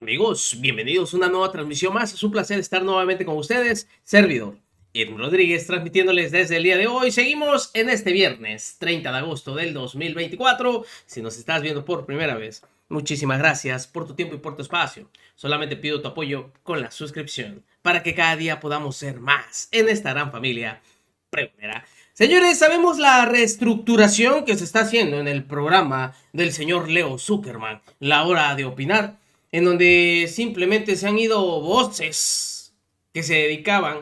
Amigos, bienvenidos a una nueva transmisión más. Es un placer estar nuevamente con ustedes. Servidor Edwin Rodríguez, transmitiéndoles desde el día de hoy. Seguimos en este viernes 30 de agosto del 2024. Si nos estás viendo por primera vez, muchísimas gracias por tu tiempo y por tu espacio. Solamente pido tu apoyo con la suscripción para que cada día podamos ser más en esta gran familia pregonera. Señores, sabemos la reestructuración que se está haciendo en el programa del señor Leo Zuckerman, La Hora de Opinar, en donde simplemente se han ido voces que se dedicaban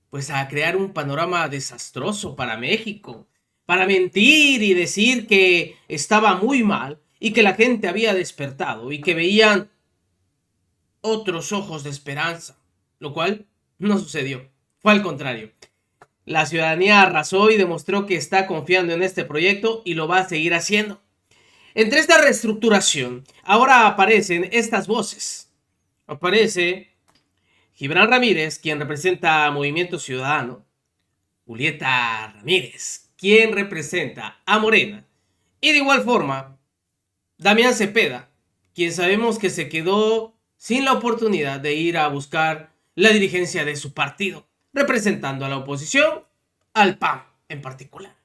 pues a crear un panorama desastroso para México, para mentir y decir que estaba muy mal y que la gente había despertado y que veían otros ojos de esperanza, lo cual no sucedió, fue al contrario. La ciudadanía arrasó y demostró que está confiando en este proyecto y lo va a seguir haciendo. Entre esta reestructuración, ahora aparecen estas voces. Aparece Gibran Ramírez, quien representa a Movimiento Ciudadano. Julieta Ramírez, quien representa a Morena. Y de igual forma, Damián Cepeda, quien sabemos que se quedó sin la oportunidad de ir a buscar la dirigencia de su partido, representando a la oposición, al PAN en particular.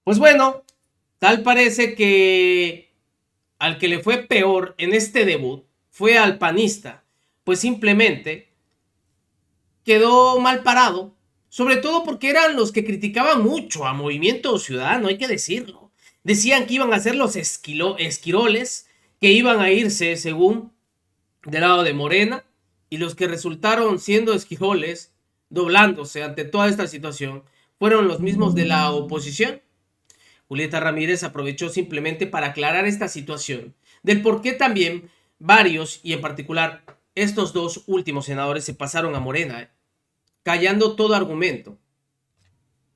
Pues bueno, tal parece que al que le fue peor en este debut fue al panista, pues simplemente quedó mal parado, sobre todo porque eran los que criticaban mucho a Movimiento Ciudadano, hay que decirlo. Decían que iban a ser los esquiroles, que iban a irse según del lado de Morena, y los que resultaron siendo esquiroles, doblándose ante toda esta situación, fueron los mismos de la oposición. Julieta Ramírez aprovechó simplemente para aclarar esta situación, del por qué también varios, y en particular estos dos últimos senadores, se pasaron a Morena, callando todo argumento.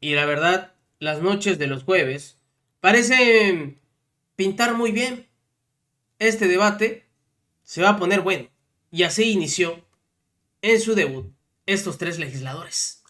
Y la verdad, las noches de los jueves parecen pintar muy bien. Este debate se va a poner bueno, y así inició en su debut estos tres legisladores.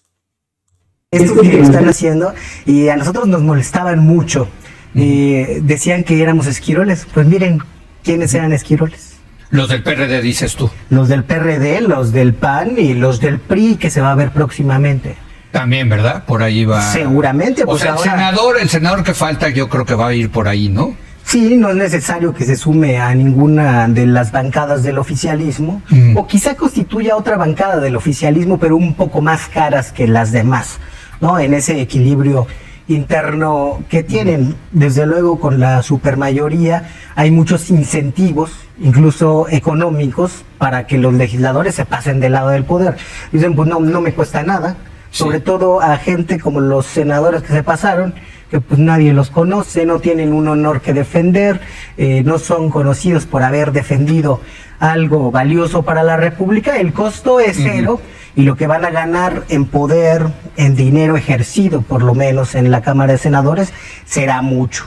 Esto que están haciendo, y a nosotros nos molestaban mucho. Decían que éramos esquiroles. Pues miren quiénes eran esquiroles. Los del PRD, dices tú. Los del PRD, los del PAN y los del PRI, que se va a ver próximamente. También, ¿verdad? Por ahí va. Seguramente. Pues o sea, ahora, el senador que falta, yo creo que va a ir por ahí, ¿no? Sí, no es necesario que se sume a ninguna de las bancadas del oficialismo, o quizá constituya otra bancada del oficialismo, pero un poco más caras que las demás, ¿no? En ese equilibrio interno que tienen. Desde luego, con la supermayoría hay muchos incentivos, incluso económicos, para que los legisladores se pasen del lado del poder. Dicen, pues no me cuesta nada, sobre todo a gente como los senadores que se pasaron, que pues nadie los conoce, no tienen un honor que defender, no son conocidos por haber defendido algo valioso para la República. El costo es cero, y lo que van a ganar en poder, en dinero ejercido, por lo menos en la Cámara de Senadores, será mucho.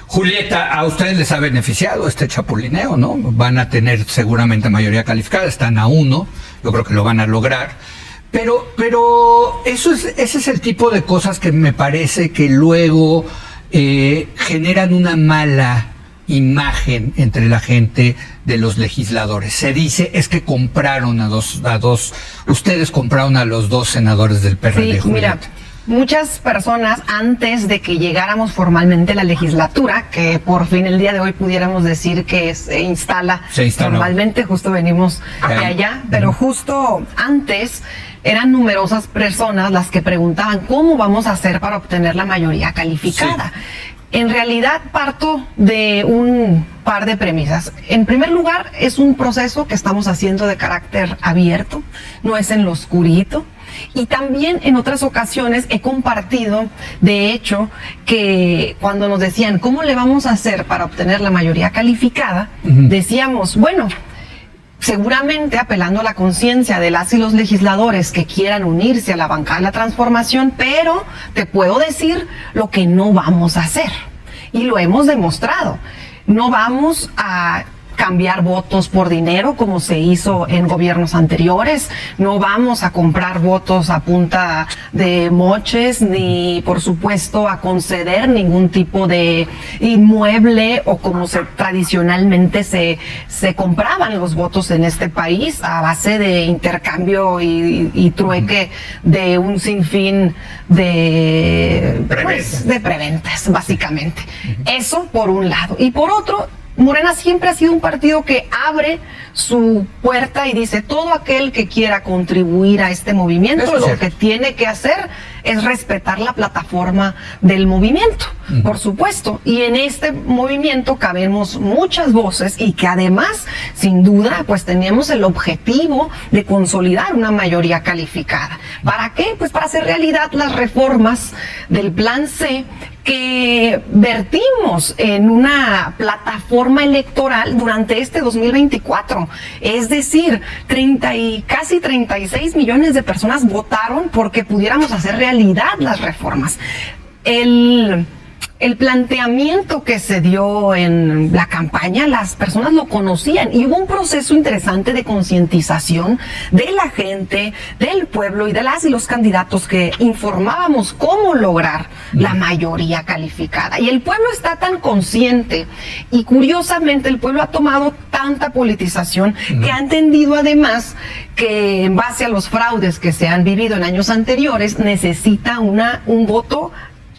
Julieta, a ustedes les ha beneficiado este chapulineo, ¿no? Van a tener seguramente mayoría calificada, están a 1, yo creo que lo van a lograr. Pero ese es el tipo de cosas que me parece que luego generan una mala imagen entre la gente de los legisladores. Se dice, es que compraron ustedes compraron a los dos senadores del PRD. Sí, mira, muchas personas, antes de que llegáramos formalmente a la legislatura, que por fin el día de hoy pudiéramos decir que se instala formalmente, justo venimos de allá, pero justo antes eran numerosas personas las que preguntaban cómo vamos a hacer para obtener la mayoría calificada. Sí. En realidad parto de un par de premisas. En primer lugar, es un proceso que estamos haciendo de carácter abierto, no es en lo oscurito. Y también en otras ocasiones he compartido, de hecho, que cuando nos decían ¿cómo le vamos a hacer para obtener la mayoría calificada? Decíamos, bueno, seguramente apelando a la conciencia de las y los legisladores que quieran unirse a la bancada de la transformación, pero te puedo decir lo que no vamos a hacer. Y lo hemos demostrado. No vamos a cambiar votos por dinero como se hizo en gobiernos anteriores, no vamos a comprar votos a punta de moches, ni por supuesto a conceder ningún tipo de inmueble o como tradicionalmente se compraban los votos en este país a base de intercambio y trueque de un sinfín de preventas, básicamente. Eso por un lado. Y por otro, Morena siempre ha sido un partido que abre su puerta y dice, todo aquel que quiera contribuir a este movimiento, lo que tiene que hacer es respetar la plataforma del movimiento, por supuesto. Y en este movimiento cabemos muchas voces y que además, sin duda, pues teníamos el objetivo de consolidar una mayoría calificada. ¿Para qué? Pues para hacer realidad las reformas del Plan C que vertimos en una plataforma electoral durante este 2024. Es decir, casi 36 millones de personas votaron porque pudiéramos hacer realidad las reformas. El planteamiento que se dio en la campaña, las personas lo conocían y hubo un proceso interesante de concientización de la gente, del pueblo y de las y los candidatos que informábamos cómo lograr la mayoría calificada. Y el pueblo está tan consciente y curiosamente el pueblo ha tomado tanta politización que ha entendido además que en base a los fraudes que se han vivido en años anteriores necesita un voto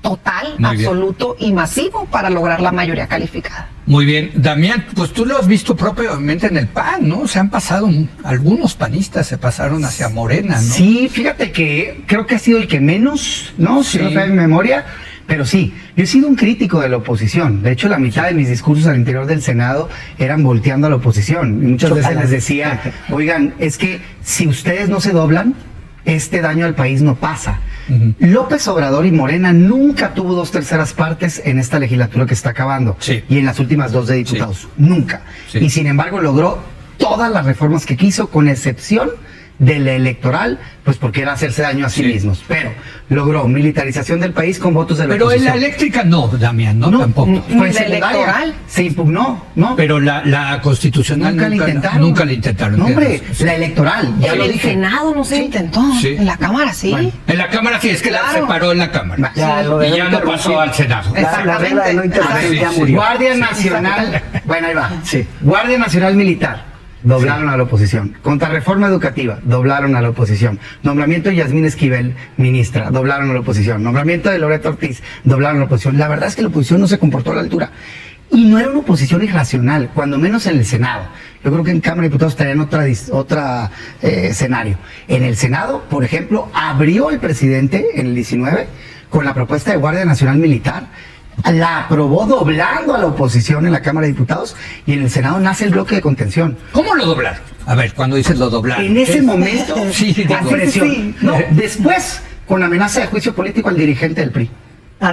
total, absoluto y masivo para lograr la mayoría calificada. Muy bien, Damián, pues tú lo has visto propiamente en el PAN, ¿no? Se han pasado, algunos panistas se pasaron hacia Morena, ¿no? Sí, fíjate que creo que ha sido el que menos, ¿no? Si no falla mi memoria, pero sí, yo he sido un crítico de la oposición. De hecho, la mitad de mis discursos al interior del Senado eran volteando a la oposición. Y muchas veces les decía, oigan, es que si ustedes no se doblan, este daño al país no pasa. López Obrador y Morena nunca tuvo 2/3 partes en esta legislatura que está acabando y en las últimas 2 de diputados, nunca. Y sin embargo logró todas las reformas que quiso, con excepción de la electoral, pues porque era hacerse daño a sí mismos, pero logró militarización del país con votos de la oposición. Pero en la eléctrica no, Damián, no tampoco. Fue secundaria, se impugnó, ¿no? Pero la constitucional nunca la intentaron. No, hombre, la electoral, ya en lo el dije. Senado no se intentó, en la Cámara sí. Bueno, en la Cámara sí, es que la separó en la Cámara. Ya, y ya no pasó al Senado. La regla de no intervención ya murió. Guardia Nacional, bueno, ahí va. Guardia Nacional Militar. Doblaron a la oposición. Contrarreforma educativa, doblaron a la oposición. Nombramiento de Yasmín Esquivel, ministra, doblaron a la oposición. Nombramiento de Loreto Ortiz, doblaron a la oposición. La verdad es que la oposición no se comportó a la altura. Y no era una oposición irracional, cuando menos en el Senado. Yo creo que en Cámara de Diputados estarían otro escenario. En el Senado, por ejemplo, abrió el presidente en el 19 con la propuesta de Guardia Nacional Militar. La aprobó doblando a la oposición en la Cámara de Diputados y en el Senado nace el bloque de contención. ¿Cómo lo doblaron? A ver, cuando dices lo doblaron. En ese momento, presión. Sí. No, después, con amenaza de juicio político al dirigente del PRI.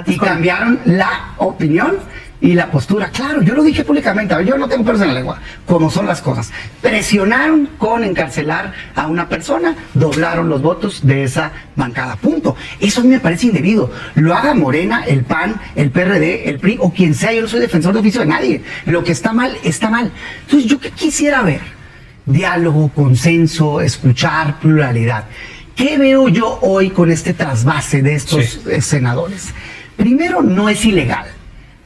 Y cambiaron la opinión y la postura. Claro, yo lo dije públicamente, a ver, yo no tengo pelos en la lengua, como son las cosas. Presionaron con encarcelar a una persona, doblaron los votos de esa bancada, punto. Eso a mí me parece indebido. Lo haga Morena, el PAN, el PRD, el PRI o quien sea, yo no soy defensor de oficio de nadie. Lo que está mal, está mal. Entonces, ¿yo qué quisiera ver? Diálogo, consenso, escuchar, pluralidad. ¿Qué veo yo hoy con este trasvase de estos senadores? Primero, no es ilegal,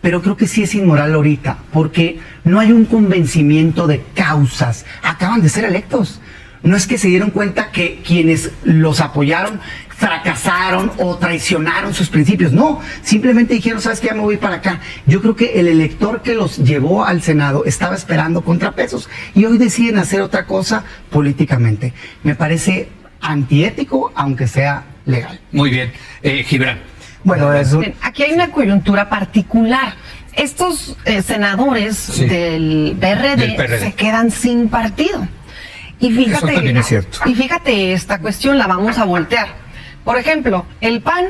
pero creo que sí es inmoral ahorita, porque no hay un convencimiento de causas. Acaban de ser electos. No es que se dieron cuenta que quienes los apoyaron fracasaron o traicionaron sus principios. No, simplemente dijeron, ¿sabes qué? Ya me voy para acá. Yo creo que el elector que los llevó al Senado estaba esperando contrapesos y hoy deciden hacer otra cosa políticamente. Me parece antiético, aunque sea legal. Muy bien. Gibran. Bueno, aquí hay una coyuntura particular. Estos senadores del PRD se quedan sin partido. Y fíjate, eso también es cierto. Y fíjate, esta cuestión la vamos a voltear. Por ejemplo, el PAN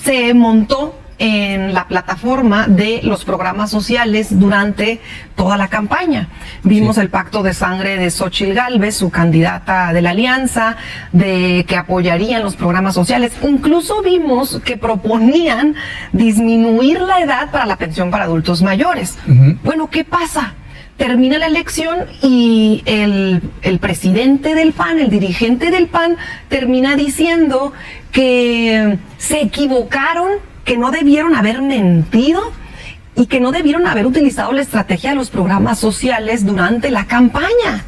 se montó en la plataforma de los programas sociales durante toda la campaña. Vimos el pacto de sangre de Xóchitl Gálvez, su candidata de la alianza, de que apoyarían los programas sociales. Incluso vimos que proponían disminuir la edad para la pensión para adultos mayores. Bueno, ¿qué pasa? termina la elección y el presidente del PAN, el dirigente del PAN, termina diciendo que se equivocaron, que no debieron haber mentido y que no debieron haber utilizado la estrategia de los programas sociales durante la campaña.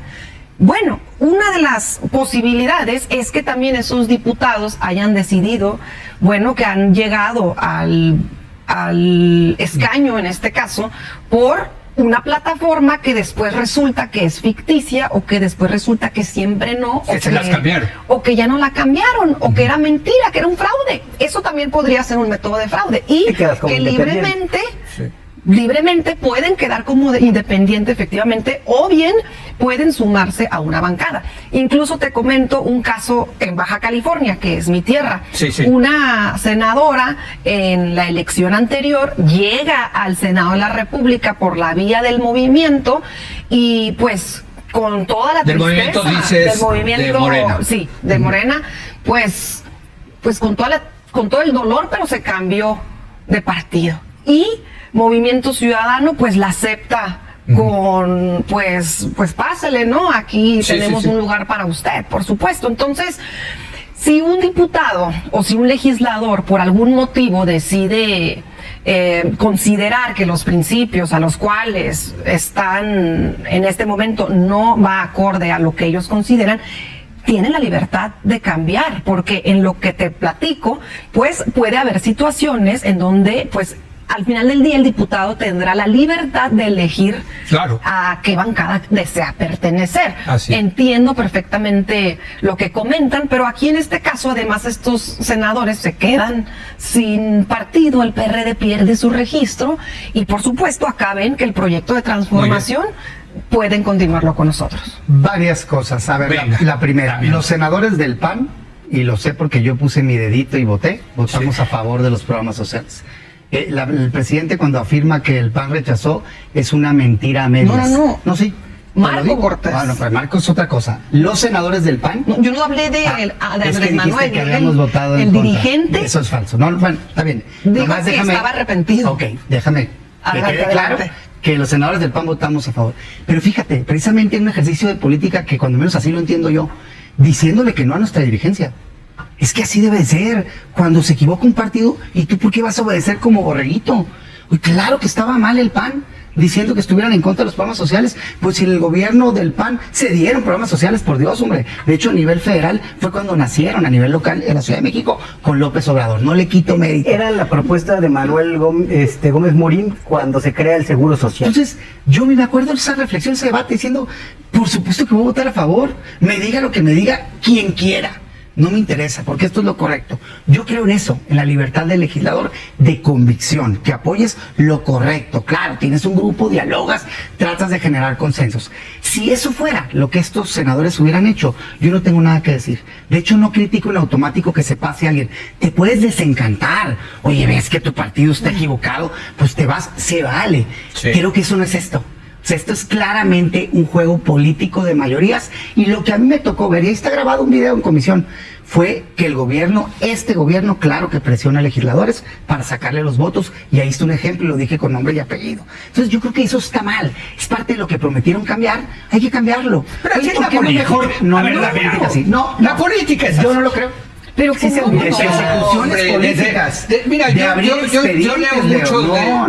Bueno, una de las posibilidades es que también esos diputados hayan decidido, bueno, que han llegado al escaño, en este caso, por una plataforma que después resulta que es ficticia o que después resulta que siempre no. Que se las cambiaron. O que ya no la cambiaron, o que era mentira, que era un fraude. Eso también podría ser un método de fraude. Y que libremente... Sí. Libremente pueden quedar como independiente efectivamente o bien pueden sumarse a una bancada. Incluso te comento un caso en Baja California, que es mi tierra. Sí, sí. Una senadora en la elección anterior llega al Senado de la República por la vía del movimiento y pues con toda la tristeza del movimiento de Morena. Sí, de Morena, pues con todo el dolor, pero se cambió de partido. Y Movimiento Ciudadano pues la acepta con pues pásale, ¿no? Aquí tenemos un lugar para usted, por supuesto. Entonces, si un diputado o si un legislador por algún motivo decide considerar que los principios a los cuales están en este momento no va acorde a lo que ellos consideran, tienen la libertad de cambiar, porque en lo que te platico, pues puede haber situaciones en donde pues al final del día el diputado tendrá la libertad de elegir a qué bancada desea pertenecer. Así. Entiendo perfectamente lo que comentan, pero aquí en este caso además estos senadores se quedan sin partido, el PRD pierde su registro y por supuesto acá ven que el proyecto de transformación pueden continuarlo con nosotros. Varias cosas. A ver, la primera, los senadores del PAN, y lo sé porque yo puse mi dedito y votamos a favor de los programas sociales. El presidente cuando afirma que el PAN rechazó es una mentira a medias. No, sí. Marco Cortés. Bueno, pues Marco es otra cosa. Los senadores del PAN. No, yo no hablé de Andrés Manuel. Que habíamos votado el dirigente. Eso es falso. No, bueno, está bien. Dijo que estaba arrepentido. Ok, déjame. Que quede claro que los senadores del PAN votamos a favor. Pero fíjate, precisamente en un ejercicio de política que cuando menos así lo entiendo yo, diciéndole que no a nuestra dirigencia. Es que así debe de ser. Cuando se equivoca un partido, ¿y tú por qué vas a obedecer como borreguito? Uy, claro que estaba mal el PAN, diciendo que estuvieran en contra de los programas sociales. Pues si en el gobierno del PAN se dieron programas sociales, por Dios, hombre. De hecho, a nivel federal fue cuando nacieron, a nivel local, en la Ciudad de México, con López Obrador. No le quito mérito. Era la propuesta de Manuel Gómez Morín cuando se crea el Seguro Social. Entonces, yo me acuerdo de esa reflexión, ese debate, diciendo, por supuesto que voy a votar a favor. Me diga lo que me diga quien quiera. No me interesa, porque esto es lo correcto. Yo creo en eso, en la libertad del legislador de convicción, que apoyes lo correcto. Claro, tienes un grupo, dialogas, tratas de generar consensos. Si eso fuera lo que estos senadores hubieran hecho, yo no tengo nada que decir. De hecho, no critico en automático que se pase a alguien. Te puedes desencantar. Oye, ves que tu partido está equivocado, pues te vas, se vale. Sí. Creo que eso no es esto. O sea, esto es claramente un juego político de mayorías y lo que a mí me tocó ver, y ahí está grabado un video en comisión, fue que el gobierno, este gobierno, claro que presiona a legisladores para sacarle los votos y ahí está un ejemplo y lo dije con nombre y apellido. Entonces yo creo que eso está mal, es parte de lo que prometieron cambiar, hay que cambiarlo. Pero así es la política. La política es así. Yo no lo creo. Pero sí se ejecuciones políticas. Mira, yo leo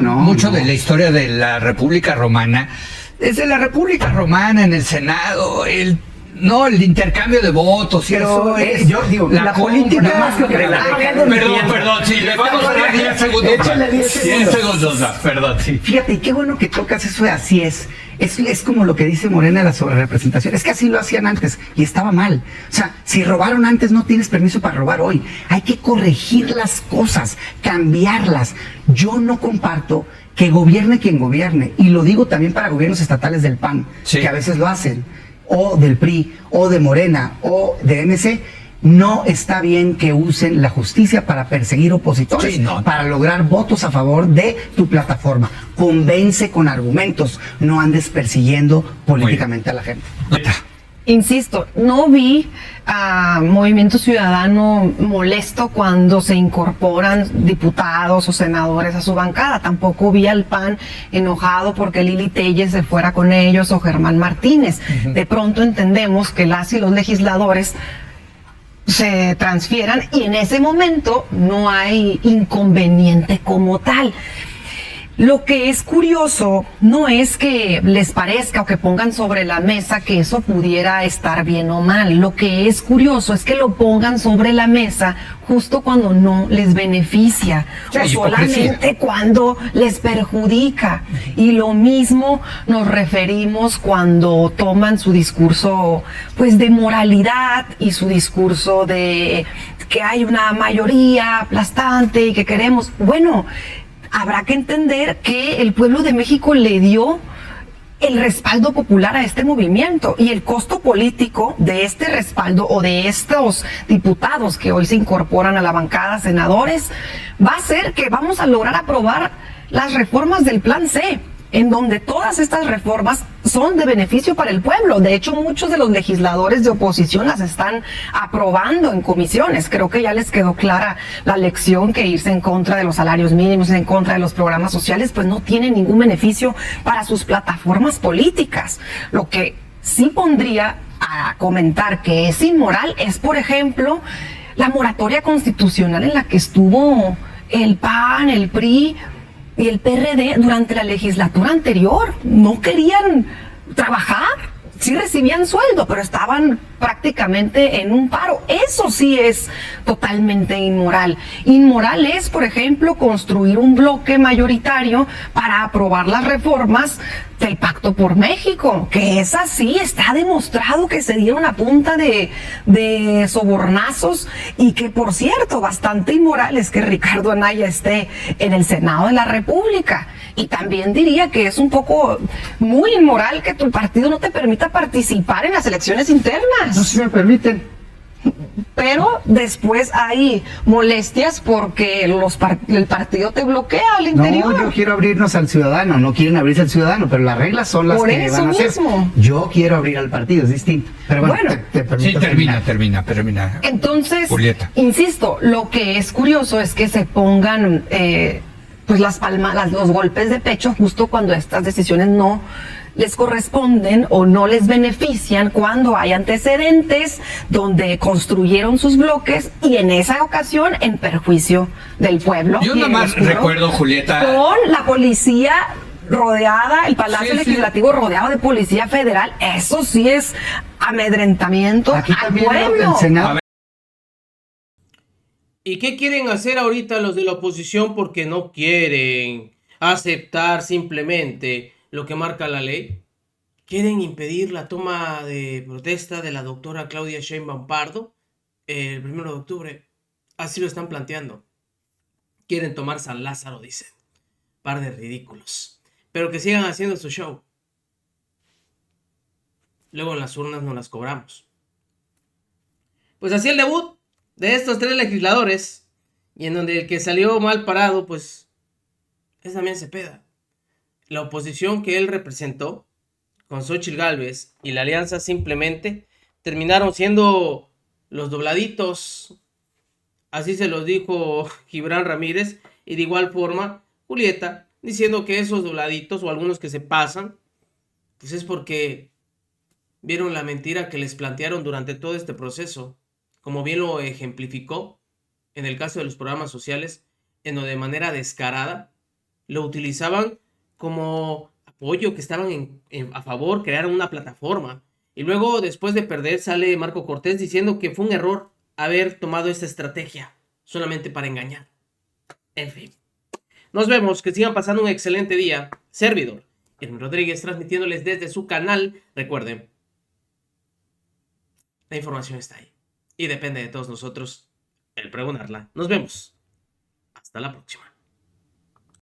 mucho de la historia de la República Romana. Desde la República Romana en el Senado, el intercambio de votos y eso es, yo digo, la política más que perdón, sí, le vamos a dar 10 segundos. Échale 10 segundos, perdón, sí. Fíjate, qué bueno que tocas eso de así es. Es como lo que dice Morena de la sobrerepresentación. Es que así lo hacían antes y estaba mal. O sea, si robaron antes, no tienes permiso para robar hoy. Hay que corregir las cosas, cambiarlas. Yo no comparto que gobierne quien gobierne. Y lo digo también para gobiernos estatales del PAN, que a veces lo hacen. O del PRI, o de Morena, o de MC. No está bien que usen la justicia para perseguir opositores, para lograr votos a favor de tu plataforma. Convence con argumentos, no andes persiguiendo políticamente a la gente. Insisto, no vi a Movimiento Ciudadano molesto cuando se incorporan diputados o senadores a su bancada. Tampoco vi al PAN enojado porque Lili Telles se fuera con ellos o Germán Martínez. De pronto entendemos que las y los legisladores se transfieran y en ese momento no hay inconveniente como tal. Lo que es curioso no es que les parezca o que pongan sobre la mesa que eso pudiera estar bien o mal. Lo que es curioso es que lo pongan sobre la mesa justo cuando no les beneficia o solamente cuando les perjudica. Y lo mismo nos referimos cuando toman su discurso pues de moralidad y su discurso de que hay una mayoría aplastante y que queremos, bueno, habrá que entender que el pueblo de México le dio el respaldo popular a este movimiento y el costo político de este respaldo o de estos diputados que hoy se incorporan a la bancada, senadores, va a ser que vamos a lograr aprobar las reformas del Plan C, en donde todas estas reformas son de beneficio para el pueblo. De hecho, muchos de los legisladores de oposición las están aprobando en comisiones. Creo que ya les quedó clara la lección que irse en contra de los salarios mínimos, en contra de los programas sociales, pues no tiene ningún beneficio para sus plataformas políticas. Lo que sí pondría a comentar que es inmoral es, por ejemplo, la moratoria constitucional en la que estuvo el PAN, el PRI y el PRD durante la legislatura anterior. No querían trabajar, sí recibían sueldo, pero estaban prácticamente en un paro. Eso sí es totalmente inmoral. Inmoral es, por ejemplo, construir un bloque mayoritario para aprobar las reformas del Pacto por México, que es así, está demostrado que se dieron a punta de sobornazos y que, por cierto, bastante inmoral es que Ricardo Anaya esté en el Senado de la República. Y también diría que es un poco muy inmoral que tu partido no te permita participar en las elecciones internas. No, si me permiten. Pero después hay molestias porque el partido te bloquea al interior. No, yo quiero abrirnos al ciudadano, no quieren abrirse al ciudadano, pero las reglas son las que van a hacer. Yo quiero abrir al partido, es distinto. Pero bueno, te permito termina. Entonces, Julieta, insisto, lo que es curioso es que se pongan pues las palmas, los golpes de pecho justo cuando estas decisiones no les corresponden o no les benefician, cuando hay antecedentes donde construyeron sus bloques y en esa ocasión en perjuicio del pueblo. Yo nada más recuerdo, Julieta, con la policía rodeada, el Palacio Legislativo rodeado de Policía Federal. Eso sí es amedrentamiento aquí al pueblo. El Senado. ¿Y qué quieren hacer ahorita los de la oposición porque no quieren aceptar simplemente lo que marca la ley? Quieren impedir la toma de protesta de la doctora Claudia Sheinbaum Pardo el 1 de octubre. Así lo están planteando. Quieren tomar San Lázaro, dicen. Par de ridículos. Pero que sigan haciendo su show. Luego en las urnas no las cobramos. Pues así el debut de estos 3 legisladores. Y en donde el que salió mal parado, pues, es también Cepeda. La oposición que él representó con Xóchitl Gálvez y la alianza simplemente terminaron siendo los dobladitos. Así se los dijo Gibran Ramírez y de igual forma Julieta, diciendo que esos dobladitos o algunos que se pasan, pues es porque vieron la mentira que les plantearon durante todo este proceso, como bien lo ejemplificó en el caso de los programas sociales, en donde de manera descarada lo utilizaban como apoyo, que estaban a favor, crearon una plataforma. Y luego, después de perder, sale Marco Cortés diciendo que fue un error haber tomado esta estrategia solamente para engañar. En fin. Nos vemos, que sigan pasando un excelente día. Servidor Irving Rodríguez, transmitiéndoles desde su canal. Recuerden, la información está ahí. Y depende de todos nosotros el pregonarla. Nos vemos. Hasta la próxima.